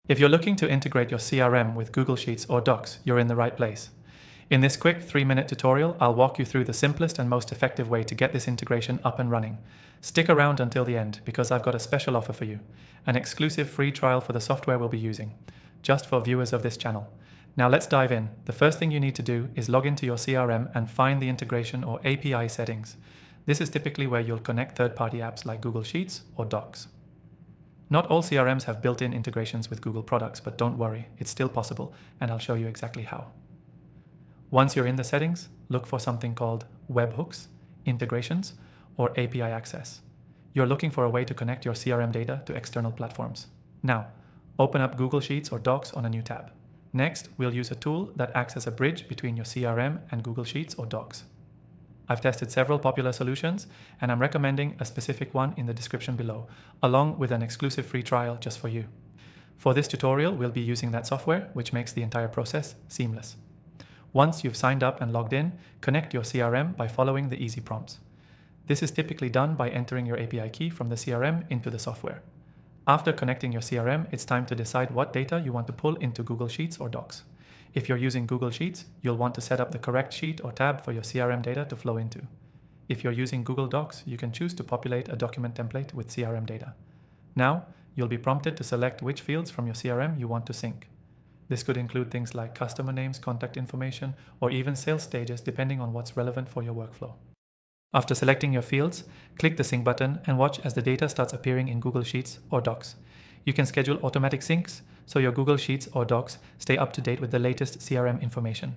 If you're looking to integrate your CRM with Google Sheets or Docs, you're in the right place. In this quick 3-minute tutorial, I'll walk you through the simplest and most effective way to get this integration up and running. Stick around until the end because I've got a special offer for you, an exclusive free trial for the software we'll be using, just for viewers of this channel. Now let's dive in. The first thing you need to do is log into your CRM and find the integration or API settings. This is typically where you'll connect third-party apps like Google Sheets or Docs. Not all CRMs have built-in integrations with Google products, but don't worry, it's still possible, and I'll show you exactly how. Once you're in the settings, look for something called webhooks, integrations, or API access. You're looking for a way to connect your CRM data to external platforms. Now, open up Google Sheets or Docs on a new tab. Next, we'll use a tool that acts as a bridge between your CRM and Google Sheets or Docs. I've tested several popular solutions, and I'm recommending a specific one in the description below, along with an exclusive free trial just for you. For this tutorial, we'll be using that software, which makes the entire process seamless. Once you've signed up and logged in, connect your CRM by following the easy prompts. This is typically done by entering your API key from the CRM into the software. After connecting your CRM, it's time to decide what data you want to pull into Google Sheets or Docs. If you're using Google Sheets, you'll want to set up the correct sheet or tab for your CRM data to flow into. If you're using Google Docs, you can choose to populate a document template with CRM data. Now, you'll be prompted to select which fields from your CRM you want to sync. This could include things like customer names, contact information, or even sales stages, depending on what's relevant for your workflow. After selecting your fields, click the Sync button and watch as the data starts appearing in Google Sheets or Docs. You can schedule automatic syncs, so your Google Sheets or Docs stay up to date with the latest CRM information.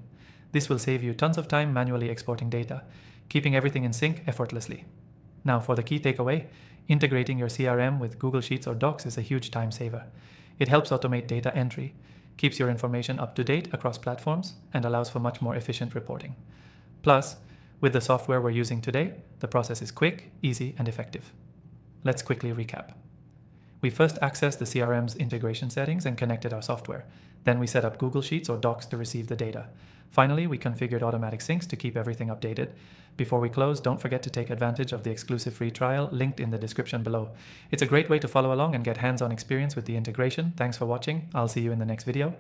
This will save you tons of time manually exporting data, keeping everything in sync effortlessly. Now for the key takeaway, integrating your CRM with Google Sheets or Docs is a huge time saver. It helps automate data entry, keeps your information up to date across platforms, and allows for much more efficient reporting. Plus, with the software we're using today, the process is quick, easy, and effective. Let's quickly recap. We first accessed the CRM's integration settings and connected our software. Then we set up Google Sheets or Docs to receive the data. Finally, we configured automatic syncs to keep everything updated. Before we close, don't forget to take advantage of the exclusive free trial linked in the description below. It's a great way to follow along and get hands-on experience with the integration. Thanks for watching. I'll see you in the next video.